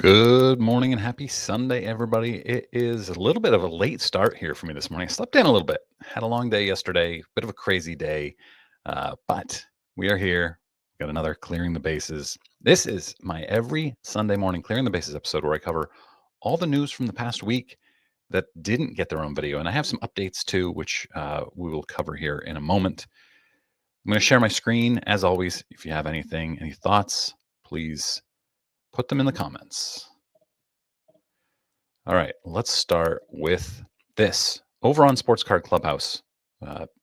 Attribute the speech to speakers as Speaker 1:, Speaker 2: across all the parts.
Speaker 1: Good morning and happy Sunday, everybody. It is a little bit of a late start here for me this morning. I slept in a little bit, had a long day yesterday, bit of a crazy day, but we are here. Got another Clearing the Bases. This is my every Sunday morning Clearing the Bases episode where I cover all the news from the past week that didn't get their own video. And I have some updates too, which we will cover here in a moment. I'm going to share my screen as always. If you have any thoughts, please put them in the comments. All right, let's start with this. Over on Sports Card Clubhouse,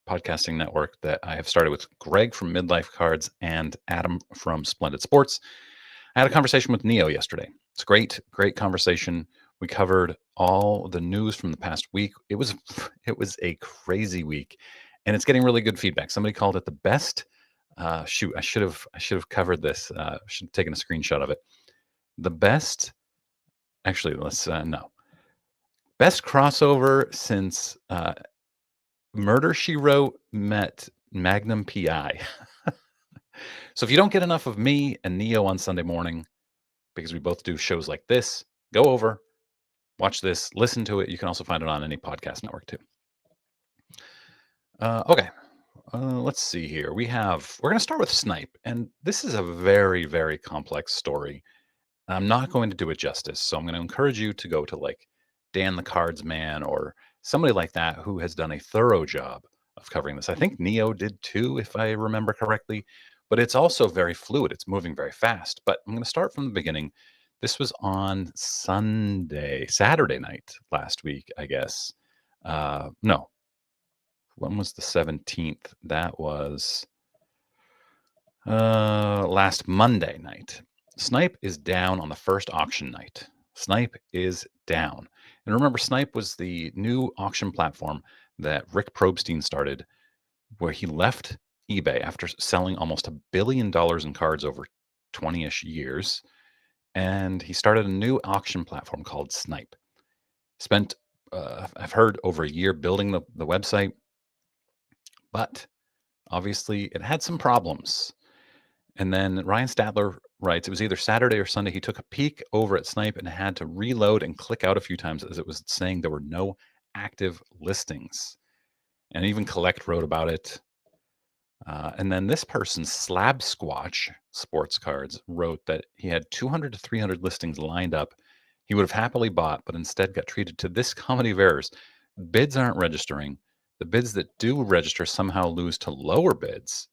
Speaker 1: podcasting network that I have started with Greg from Midlife Cards and Adam from Splendid Sports. I had a conversation with Neo yesterday. It's a great conversation. We covered all the news from the past week. It was a crazy week, and it's getting really good feedback. Somebody called it the best. Shoot, I should have covered this. Should have taken a screenshot of it. The best. Actually, let's no. Best crossover since Murder, She Wrote met Magnum PI. So if you don't get enough of me and Neo on Sunday morning, because we both do shows like this, go over, watch this, listen to it. You can also find it on any podcast network too. Okay, let's see here. We're going to start with Snype, and this is a very complex story. I'm not going to do it justice, so I'm going to encourage you to go to like Dan the Cards Man or somebody like that who has done a thorough job of covering this. I think Neo did too, if I remember correctly, but it's also very fluid. It's moving very fast. But I'm going to start from the beginning. This was on Saturday night last week, I guess. No, when was the 17th? That was last Monday night. Snype is down on the first auction night. Snype is down. And remember, Snype was the new auction platform that Rick Probstein started, where he left eBay after selling almost $1 billion in cards over 20-ish years. And he started a new auction platform called Snype. Spent, I've heard, over a year building the website, but obviously it had some problems. And then Ryan Stadler writes, it was either Saturday or Sunday. He took a peek over at Snype and had to reload and click out a few times as it was saying there were no active listings. And even Collect wrote about it. And then this person, Slab Squatch Sports Cards, wrote that he had 200 to 300 listings lined up. He would have happily bought, but instead got treated to this comedy of errors. Bids aren't registering. The bids that do register somehow lose to lower bids.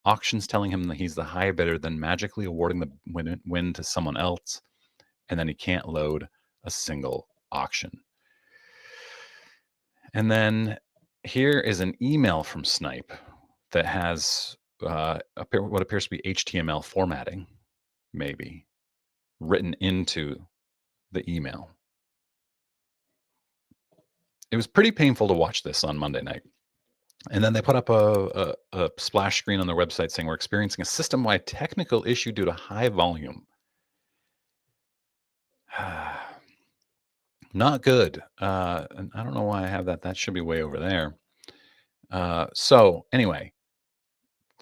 Speaker 1: Auctions telling him that he's the high bidder, then magically awarding the win to someone else, and then he can't load a single auction. And then here is an email from Snype that has what appears to be HTML formatting, maybe, written into the email. It was pretty painful to watch this on Monday night. And then they put up a splash screen on their website saying we're experiencing a system-wide technical issue due to high volume. Not good. And I don't know why I have that. That should be way over there. So anyway,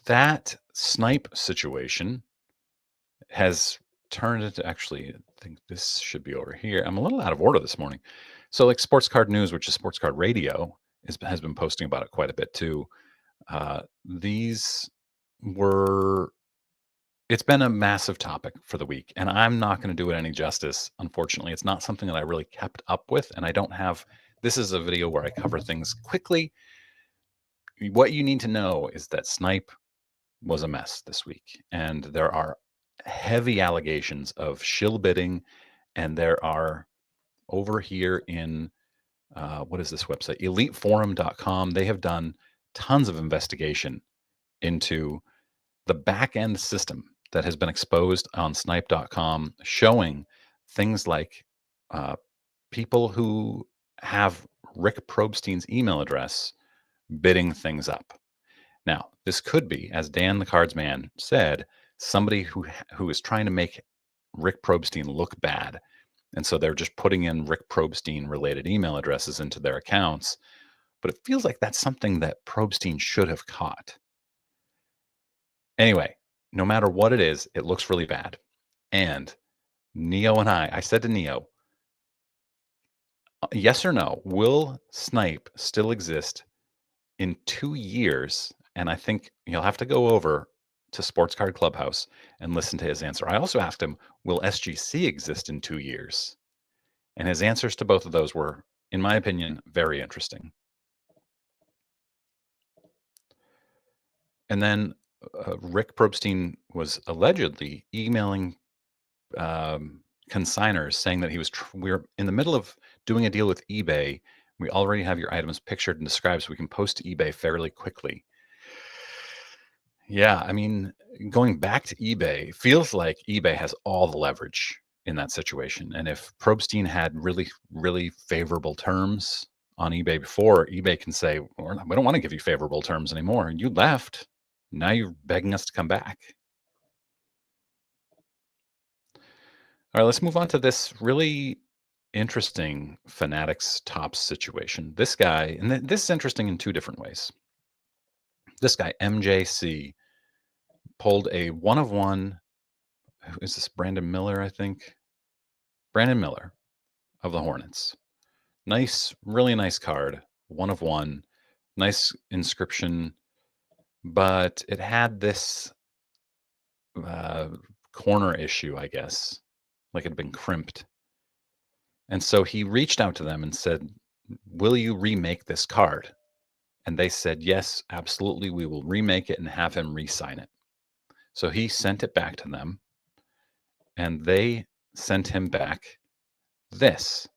Speaker 1: that Snype situation has turned into, actually, I think this should be over here. I'm a little out of order this morning. So like Sports Card News, which is Sports Card Radio, has been posting about it quite a bit too. These were, it's been a massive topic for the week, and I'm not going to do it any justice. Unfortunately, it's not something that I really kept up with, and I don't have, this is a video where I cover things quickly. What you need to know is that Snype was a mess this week, and there are heavy allegations of shill bidding, and there are over here in what is this website? EliteForum.com. They have done tons of investigation into the back end system that has been exposed on Snype.com, showing things like people who have Rick Probstein's email address bidding things up. Now, this could be, as Dan the Cards Man said, somebody who is trying to make Rick Probstein look bad. And so they're just putting in Rick Probstein related email addresses into their accounts. But it feels like that's something that Probstein should have caught. Anyway, no matter what it is, it looks really bad. And Neo and I said to Neo, yes or no, will Snype still exist in 2 years? And I think you'll have to go over to Sports Card Clubhouse and listen to his answer. I also asked him, will SGC exist in 2 years? And his answers to both of those were, in my opinion, very interesting. And then Rick Probstein was allegedly emailing consigners saying that we're in the middle of doing a deal with eBay. We already have your items pictured and described so we can post to eBay fairly quickly. Yeah, I mean, going back to eBay, feels like eBay has all the leverage in that situation. And if Probstein had really, really favorable terms on eBay before, eBay can say, we don't want to give you favorable terms anymore. You left. Now you're begging us to come back. All right, let's move on to this really interesting Fanatics tops situation. This guy, and this is interesting in two different ways. This guy, MJC, pulled a one of one. Who is this? Brandon Miller, I think. Brandon Miller of the Hornets. Nice, really nice card. One of one. Nice inscription, but it had this uh, corner issue, I guess, like it had been crimped. And so he reached out to them and said, will you remake this card? And they said, yes, absolutely. We will remake it and have him re-sign it. So he sent it back to them and they sent him back this.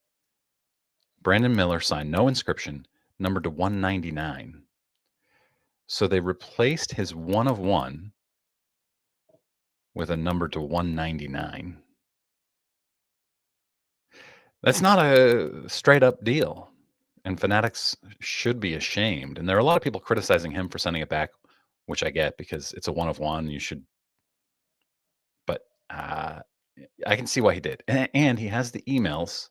Speaker 1: Brandon Miller signed, no inscription, numbered to 199. So they replaced his one of one with a number to 199. That's not a straight up deal. And Fanatics should be ashamed. And there are a lot of people criticizing him for sending it back, which I get because it's a one of one. You should, but I can see why he did. And he has the emails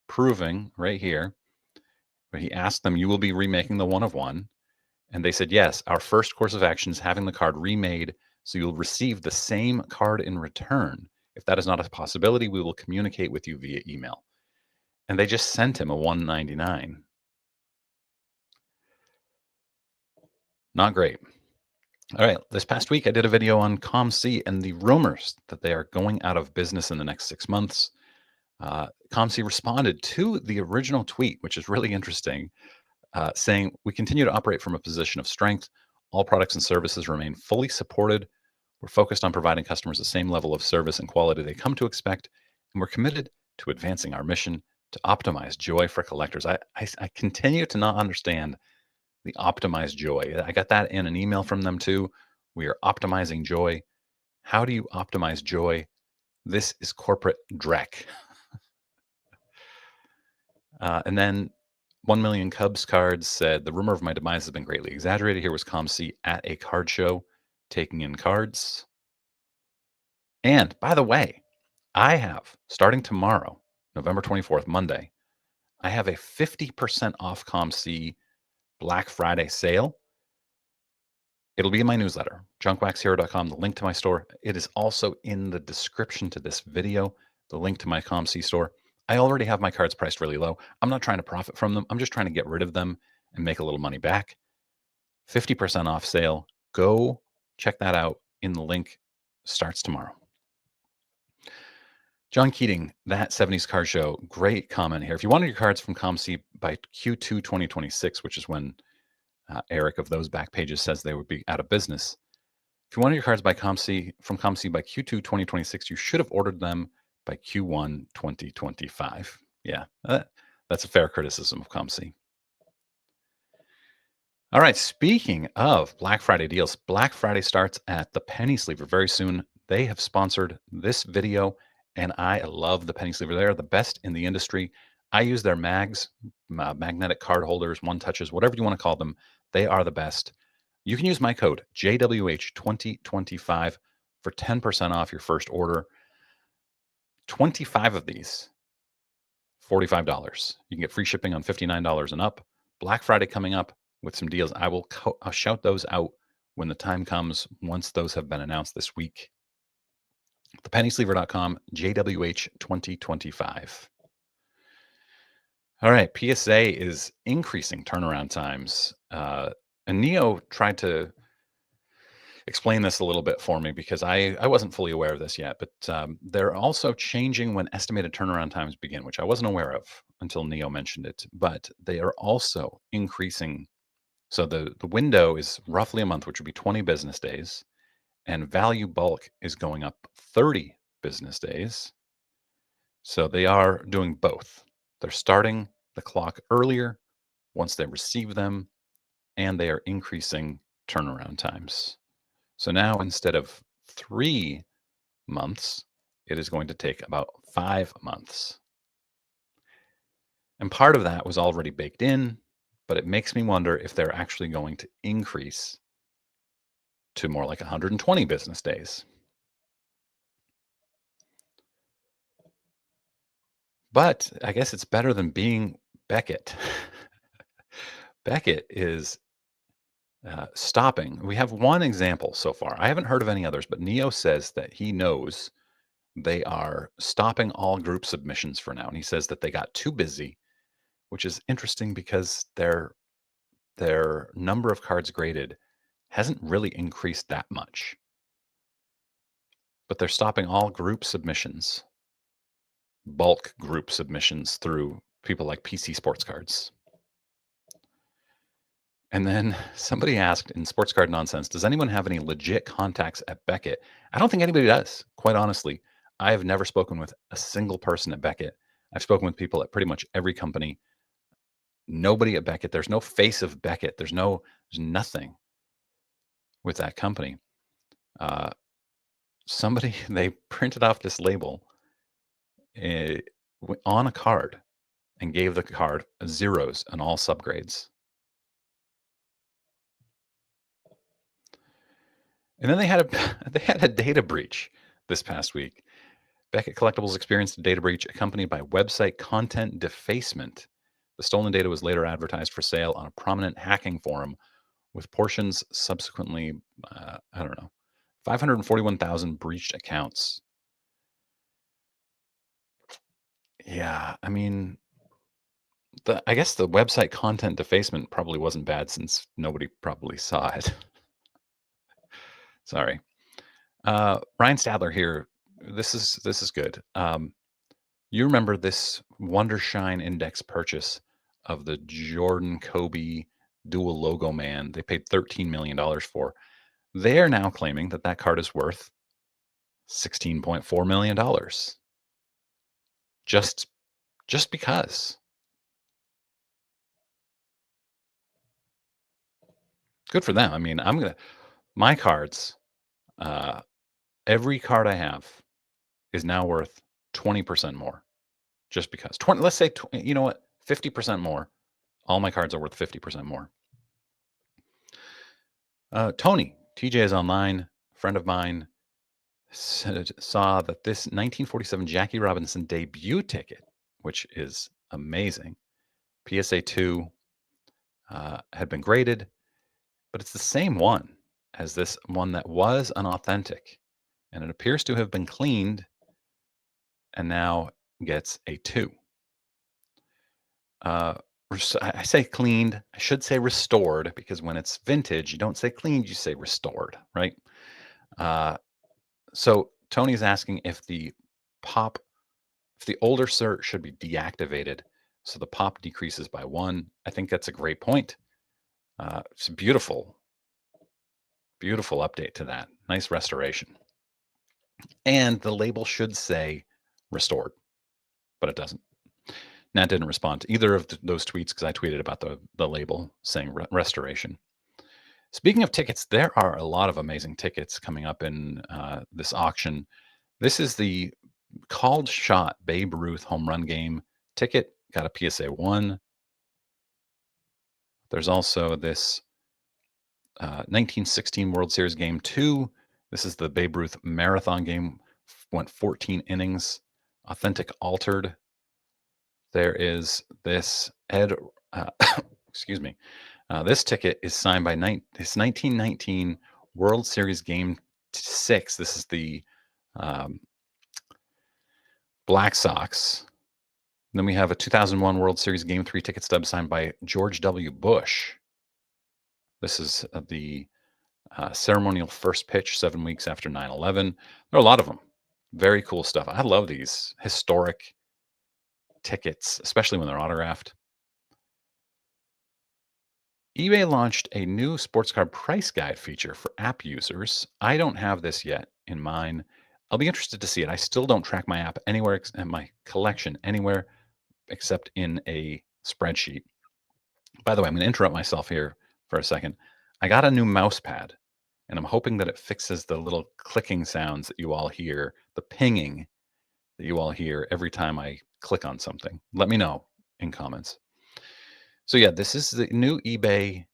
Speaker 1: proving right here where he asked them, you will be remaking the one of one. And they said, yes, our first course of action is having the card remade. So you'll receive the same card in return. If that is not a possibility, we will communicate with you via email. And they just sent him a 199. Not great. All right. This past week, I did a video on COMC and the rumors that they are going out of business in the next 6 months. COMC responded to the original tweet, which is really interesting, saying, we continue to operate from a position of strength. All products and services remain fully supported. We're focused on providing customers the same level of service and quality they come to expect. And we're committed to advancing our mission to optimize joy for collectors. I continue to not understand the optimized joy. I got that in an email from them too. We are optimizing joy. How do you optimize joy? This is corporate dreck. And then 1 million Cubs cards said, the rumor of my demise has been greatly exaggerated. Here was COMC at a card show taking in cards. And by the way, I have, starting tomorrow, November 24th, Monday, I have a 50% off COMC Black Friday sale. It'll be in my newsletter, junkwaxhero.com, the link to my store. It is also in the description to this video, the link to my COMC store. I already have my cards priced really low. I'm not trying to profit from them. I'm just trying to get rid of them and make a little money back. 50% off sale. Go check that out in the link. Starts tomorrow. John Keating, that 70s Card Show, great comment here. If you wanted your cards from COMC by Q2 2026, which is when Eric of those back pages says they would be out of business. If you wanted your cards by from COMC by Q2 2026, you should have ordered them by Q1 2025. Yeah, that's a fair criticism of COMC. All right, speaking of Black Friday deals, Black Friday starts at the Penny Sleever very soon. They have sponsored this video, and I love the Penny Sleever. They are the best in the industry. I use their mags, magnetic card holders, one touches, whatever you want to call them. They are the best. You can use my code JWH2025 for 10% off your first order. 25 of these, $45. You can get free shipping on $59 and up. Black Friday coming up with some deals. I'll shout those out when the time comes once those have been announced this week. thepennysleever.com JWH 2025. All right, PSA is increasing turnaround times. And Neo tried to explain this a little bit for me because I wasn't fully aware of this yet, but they're also changing when estimated turnaround times begin, which I wasn't aware of until Neo mentioned it. But they are also increasing. So the window is roughly a month, which would be 20 business days, and value bulk is going up 30 business days. So they are doing both. They're starting the clock earlier once they receive them, and they are increasing turnaround times. So now instead of 3 months, it is going to take about 5 months. And part of that was already baked in, but it makes me wonder if they're actually going to increase to more like 120 business days. But I guess it's better than being Beckett. Beckett is stopping. We have one example so far. I haven't heard of any others, but Neo says that he knows they are stopping all group submissions for now. And he says that they got too busy, which is interesting because their number of cards graded hasn't really increased that much. But they're stopping all group submissions, bulk group submissions through people like PC Sports Cards. And then somebody asked in Sports Card Nonsense, does anyone have any legit contacts at Beckett? I don't think anybody does, quite honestly. I have never spoken with a single person at Beckett. I've spoken with people at pretty much every company. Nobody at Beckett. There's no face of Beckett. There's nothing with that company. Somebody, they printed off this label on a card and gave the card zeros on all subgrades. And then they had a data breach this past week. Beckett Collectibles experienced a data breach accompanied by website content defacement. The stolen data was later advertised for sale on a prominent hacking forum, with portions subsequently, 541,000 breached accounts. Yeah, I mean, I guess the website content defacement probably wasn't bad since nobody probably saw it. Sorry. Ryan Stadler here. This is good. You remember this Wondershine Index purchase of the Jordan Kobe dual logo man? They paid $13 million for. They are now claiming that that card is worth $16.4 million. Just because. Good for them. I mean, my cards, every card I have is now worth 20% more. Just because. Let's say, you know what? 50% more. All my cards are worth 50% more. Tony, TJ is online, friend of mine, saw that this 1947 Jackie Robinson debut ticket, which is amazing, PSA 2, had been graded, but it's the same one as this one that was an authentic, and it appears to have been cleaned and now gets a 2. I say cleaned. I should say restored because when it's vintage, you don't say cleaned, you say restored, right? So Tony's asking if the older cert should be deactivated so the pop decreases by 1. I think that's a great point. It's a beautiful update to that. Nice restoration. And the label should say restored, but it doesn't. Nat didn't respond to either of those tweets because I tweeted about the label saying restoration. Speaking of tickets, there are a lot of amazing tickets coming up in this auction. This is the called shot Babe Ruth home run game ticket. Got a PSA 1. There's also this 1916 World Series game 2. This is the Babe Ruth marathon game. Went 14 innings. Authentic altered. There is this excuse me. This ticket is signed by this 1919 World Series Game 6. This is the Um, Black Sox. Then we have a 2001 World Series Game 3 ticket stub signed by George W. Bush. This is the ceremonial first pitch 7 weeks after 9/11. There are a lot of them. Very cool stuff. I love these historic tickets, especially when they're autographed. eBay launched a new sports card price guide feature for app users. I don't have this yet in mine. I'll be interested to see it. I still don't track my app anywhere and my collection anywhere except in a spreadsheet. By the way, I'm going to interrupt myself here for a second. I got a new mouse pad, and I'm hoping that it fixes the little clicking sounds that you all hear, the pinging that you all hear every time I click on something. Let me know in comments. So yeah, this is the new eBay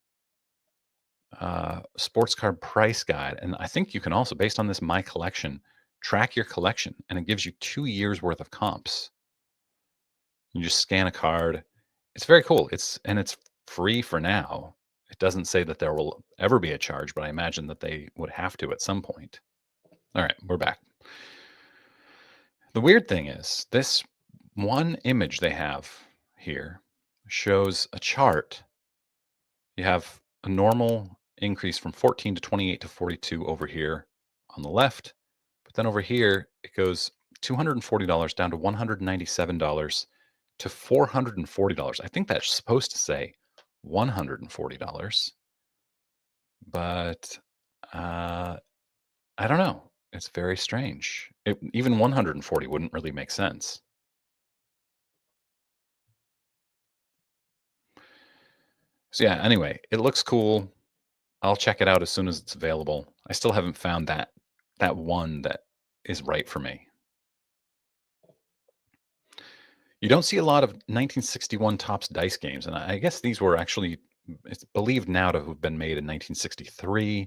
Speaker 1: sports card price guide, and I think you can also, based on this My Collection, track your collection, and it gives you 2 years worth of comps. You just scan a card. It's very cool. It's free for now. It doesn't say that there will ever be a charge, but I imagine that they would have to at some point. All right, we're back. The weird thing is, this one image they have here shows a chart. You have a normal increase from 14 to 28 to 42 over here on the left. But then over here, it goes $240 down to $197 to $440. I think that's supposed to say $140, but I don't know. It's very strange. Even 140 wouldn't really make sense. So yeah, anyway, it looks cool. I'll check it out as soon as it's available. I still haven't found that one that is right for me. You don't see a lot of 1961 Topps dice games, and I guess these were actually, it's believed now to have been made in 1963.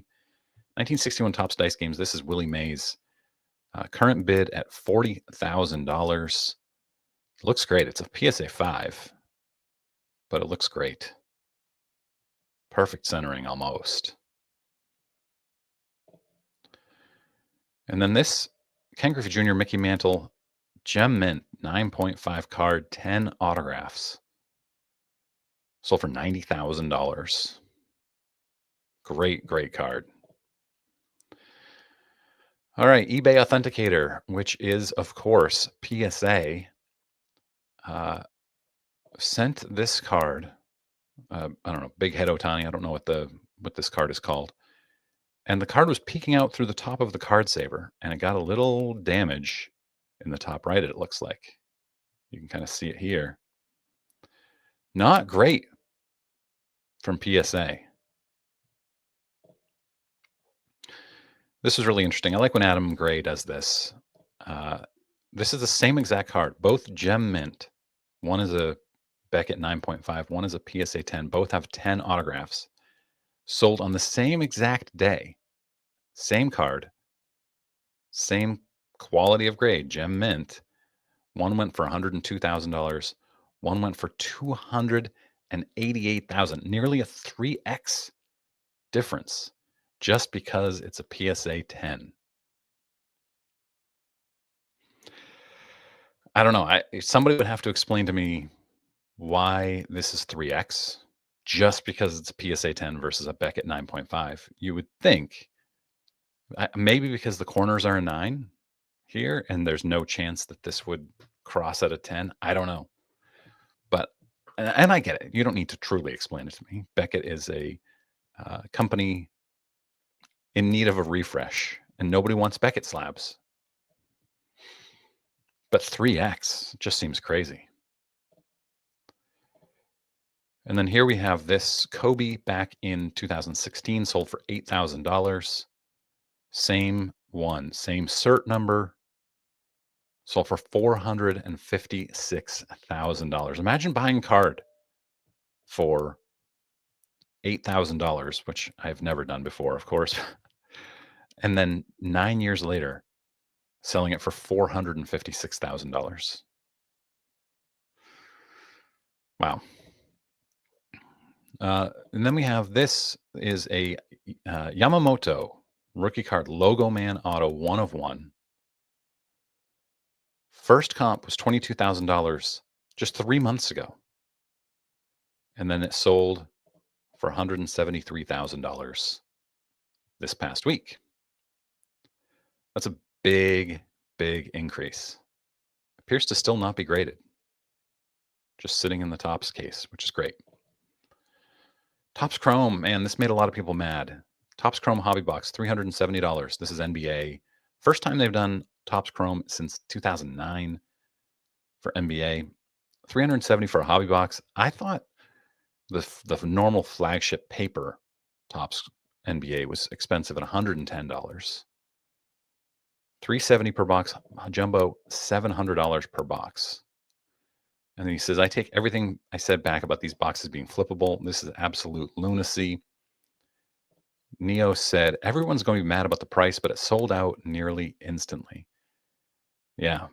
Speaker 1: 1961 Topps dice games. This is Willie Mays. Current bid at $40,000. Looks great. It's a PSA 5, but it looks great. Perfect centering almost. And then this Ken Griffey Jr. Mickey Mantle Gem Mint 9.5 card, 10 autographs. Sold for $90,000. Great, great card. All right, eBay Authenticator, which is, of course, PSA, sent this card. I don't know, Big Head Otani. I don't know what this card is called. And the card was peeking out through the top of the card saver, and it got a little damage in the top right, it looks like. You can kind of see it here. Not great from PSA. This is really interesting. I like when Adam Gray does this. This is the same exact card, both Gem Mint. One is a Beckett 9.5, one is a PSA 10. Both have 10 autographs. Sold on the same exact day. Same card. Same quality of grade, Gem Mint. One went for $102,000. One went for $288,000. Nearly a 3x difference just because it's a PSA 10. I don't know. Somebody would have to explain to me why this is 3x just because it's a PSA 10 versus a Beckett 9.5. You would think maybe because the corners are a 9 here and there's no chance that this would cross at a 10. I don't know. But, and I get it. You don't need to truly explain it to me. Beckett is a company in need of a refresh, and nobody wants Beckett slabs. But 3x just seems crazy. And then here we have this Kobe back in 2016, sold for $8,000. Same one, same cert number, sold for $456,000. Imagine buying a card for $8,000, which I've never done before, of course. And then 9 years later, selling it for $456,000. Wow. And then we have this is a Yamamoto rookie card Logo Man Auto 1 of 1. First comp was $22,000 just 3 months ago. And then it sold for $173,000 this past week. That's a big, big increase. Appears to still not be graded. Just sitting in the Topps case, which is great. Topps Chrome, man, this made a lot of people mad. Topps Chrome Hobby Box, $370. This is NBA. First time they've done Topps Chrome since 2009 for NBA. $370 for a hobby box. I thought the normal flagship paper Topps NBA was expensive at $110. $370 per box. Jumbo, $700 per box. And then he says, I take everything I said back about these boxes being flippable. This is absolute lunacy. Neo said, everyone's going to be mad about the price, but it sold out nearly instantly. Yeah.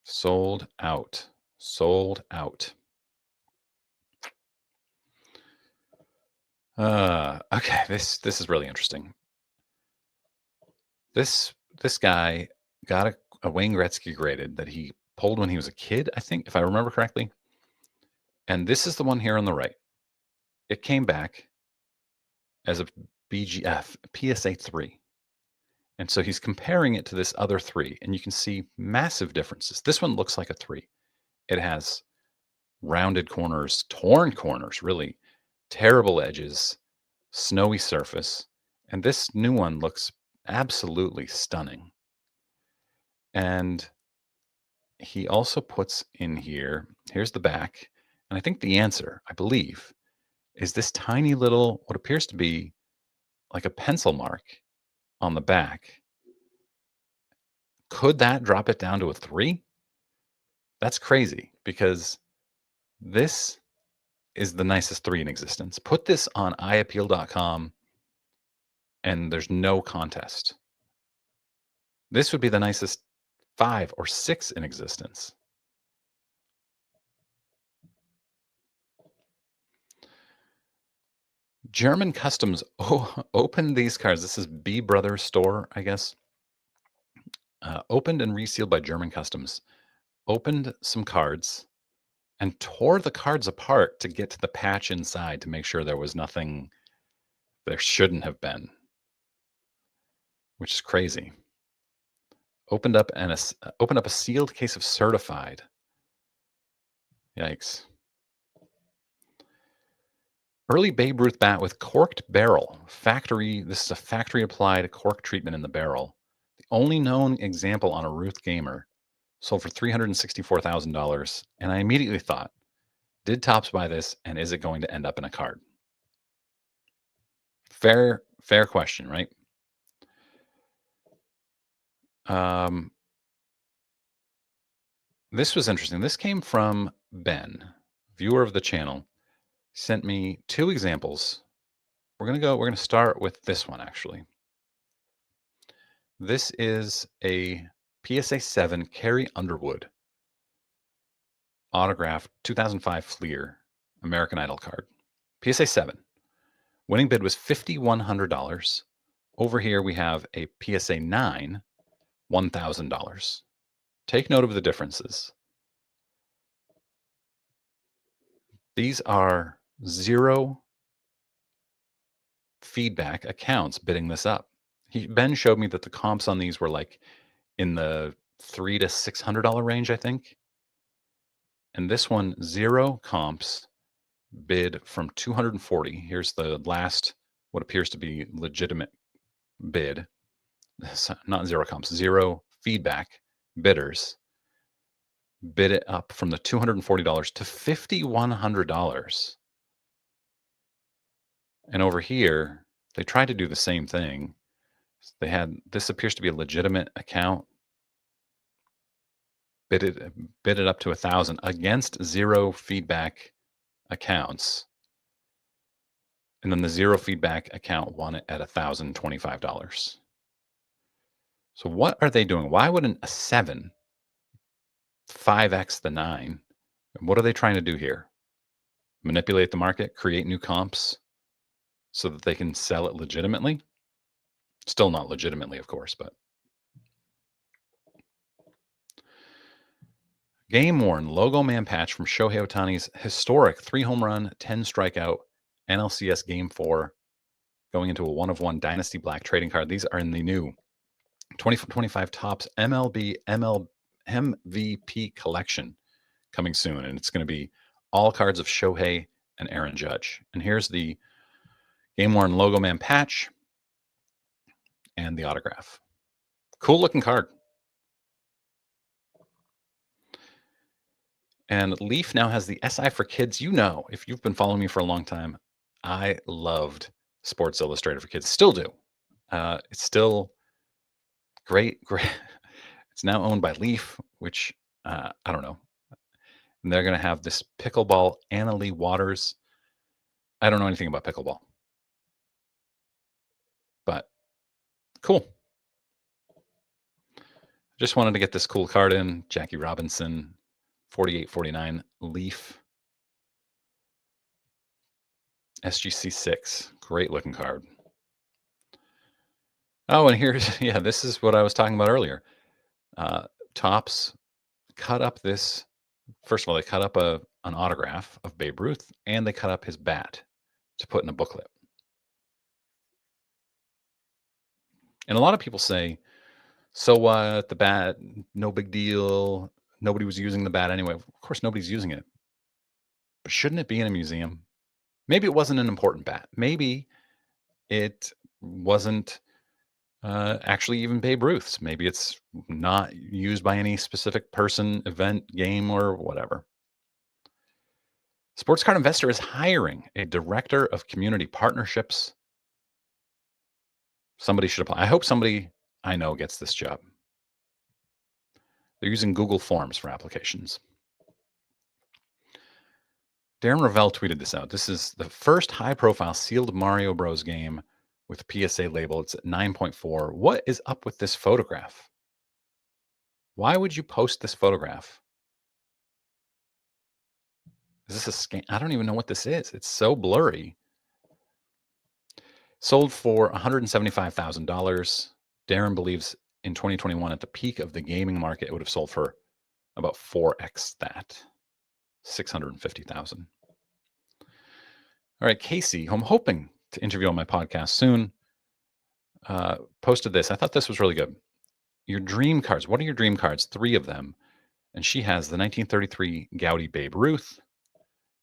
Speaker 1: Sold out. Sold out. Okay, this is really interesting. This guy got a Wayne Gretzky graded that he pulled when he was a kid, I think, if I remember correctly. And this is the one here on the right. It came back as a BGF, PSA 3. And so he's comparing it to this other 3, and you can see massive differences. This one looks like a 3. It has rounded corners, torn corners, really terrible edges, snowy surface. And this new one looks absolutely stunning. And he also puts in here, here's the back. And I think the answer, I believe, is this tiny little, what appears to be like a pencil mark on the back. Could that drop it down to a 3? That's crazy because this is the nicest 3 in existence. Put this on iappeal.com and there's no contest. This would be the nicest 5 or 6 in existence. German Customs opened these cards. This is B Brothers store, I guess. Opened and resealed by German Customs. Opened some cards and tore the cards apart to get to the patch inside to make sure there was nothing there shouldn't have been, which is crazy. Opened up a sealed case of certified. Yikes. Early Babe Ruth bat with corked barrel. This is a factory applied cork treatment in the barrel. The only known example on a Ruth Gamer. Sold for $364,000. And I immediately thought, did Topps buy this and is it going to end up in a card? Fair question, right? This was interesting. This came from Ben, viewer of the channel, sent me 2 examples. We're going to start with this one actually. This is a PSA 7 Carrie Underwood autographed 2005 Fleer American Idol card. PSA 7. Winning bid was $5,100. Over here we have a PSA 9, $1,000. Take note of the differences. These are 0 feedback accounts bidding this up. Ben showed me that the comps on these were like in the $300 to $600 range, I think. And this one, 0 comps, bid from 240. Here's the last, what appears to be legitimate bid. Not 0 comps, 0 feedback bidders bid it up from the $240 to $5,100. And over here, they tried to do the same thing. They had, this appears to be a legitimate account, bid it up to 1,000 against 0 feedback accounts. And then the 0 feedback account won it at $1,025. So what are they doing? Why would a 7 5x the 9? What are they trying to do here? Manipulate the market, create new comps so that they can sell it legitimately? Still not legitimately, of course, but Game worn logo man patch from Shohei Ohtani's historic 3 home run, 10 strikeout NLCS Game 4, going into a 1 of 1 Dynasty Black trading card. These are in the new 2025 Topps MVP collection coming soon. And it's going to be all cards of Shohei and Aaron Judge. And here's the game worn logo man patch and the autograph. Cool looking card. And Leaf now has the SI for Kids. You know, if you've been following me for a long time, I loved Sports Illustrated for Kids. Still do. It's still great. Great. It's now owned by Leaf, which I don't know. And they're going to have this pickleball Anna Lee Waters. I don't know anything about pickleball, but cool. Just wanted to get this cool card in. Jackie Robinson, 48-49 Leaf. SGC 6. Great looking card. Oh, and here's, yeah, this is what I was talking about earlier. Topps cut up this. First of all, they cut up an autograph of Babe Ruth, and they cut up his bat to put in a booklet. And a lot of people say, so what? The bat, no big deal. Nobody was using the bat anyway. Of course, nobody's using it. But shouldn't it be in a museum? Maybe it wasn't an important bat. Maybe it wasn't actually even Babe Ruth's. Maybe it's not used by any specific person, event, game, or whatever. Sports Card Investor is hiring a director of community partnerships. Somebody should apply. I hope somebody I know gets this job. They're using Google Forms for applications. Darren Ravel tweeted this out. This is the first high-profile sealed Mario Bros. Game with a PSA label. It's at 9.4. What is up with this photograph? Why would you post this photograph? Is this a scan? I don't even know what this is. It's so blurry. Sold for $175,000. Darren believes in 2021, at the peak of the gaming market, it would have sold for about 4x that, $650,000. All right, Casey, who I'm hoping to interview on my podcast soon, posted this. I thought this was really good. Your dream cards. What are your dream cards? 3 of them. And she has the 1933 Gaudy Babe Ruth,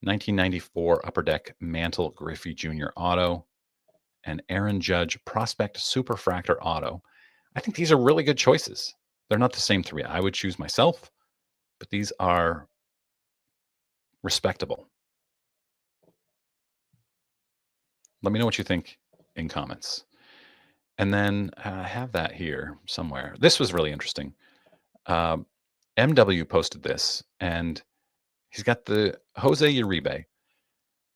Speaker 1: 1994 Upper Deck Mantle Griffey Jr. Auto, and Aaron Judge Prospect Superfractor Auto. I think these are really good choices. They're not the same 3 I would choose myself, but these are respectable. Let me know what you think in comments. And then I have that here somewhere. This was really interesting. MW posted this, and he's got the Jose Uribe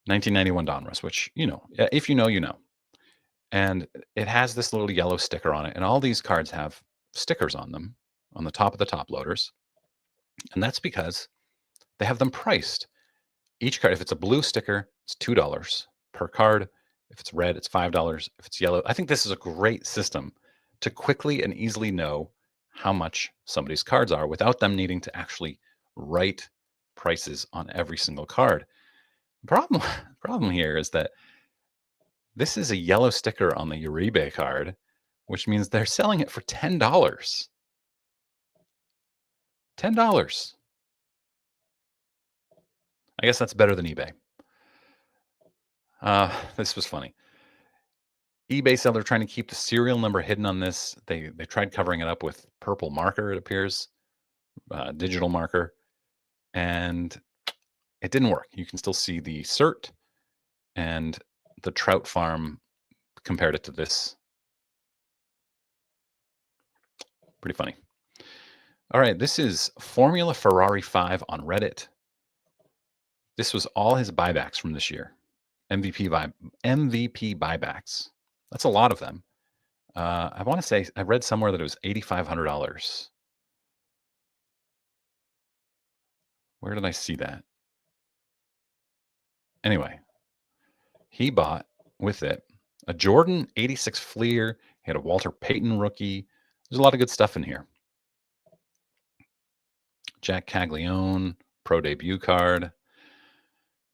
Speaker 1: 1991 Donruss, which, you know, if you know, you know. And it has this little yellow sticker on it. And all these cards have stickers on them on the top of the top loaders. And that's because they have them priced. Each card, if it's a blue sticker, it's $2 per card. If it's red, it's $5. If it's yellow, I think this is a great system to quickly and easily know how much somebody's cards are without them needing to actually write prices on every single card. Problem here is that this is a yellow sticker on the Uribe card, which means they're selling it for $10. $10. I guess that's better than eBay. This was funny. eBay seller trying to keep the serial number hidden on this. They tried covering it up with purple marker, it appears, digital marker, and it didn't work. You can still see the cert, and the Trout Farm compared it to this. Pretty funny. All right, this is Formula Ferrari 5 on Reddit. This was all his buybacks from this year. MVP buybacks. That's a lot of them. I want to say I read somewhere that it was $8,500. Where did I see that? Anyway, he bought with it a Jordan 86 Fleer. He had a Walter Payton rookie. There's a lot of good stuff in here. Jack Caglione, pro debut card.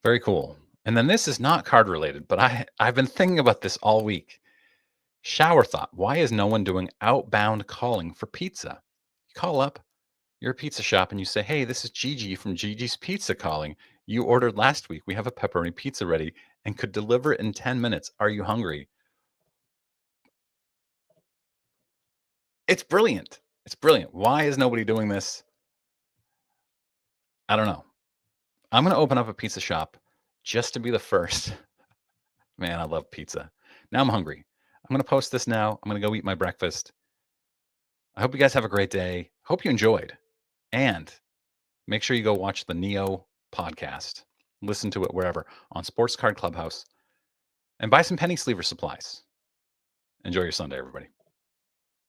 Speaker 1: Very cool. And then this is not card related, but I've been thinking about this all week. Shower thought. Why is no one doing outbound calling for pizza? You call up your pizza shop and you say, "Hey, this is Gigi from Gigi's Pizza calling. You ordered last week. We have a pepperoni pizza ready and could deliver it in 10 minutes. Are you hungry?" It's brilliant. It's brilliant. Why is nobody doing this? I don't know. I'm going to open up a pizza shop just to be the first. Man, I love pizza. Now I'm hungry. I'm going to post this now. I'm going to go eat my breakfast. I hope you guys have a great day. Hope you enjoyed. And make sure you go watch the Neo podcast. Listen to it wherever on Sports Card Clubhouse and buy some penny sleever supplies. Enjoy your Sunday, everybody.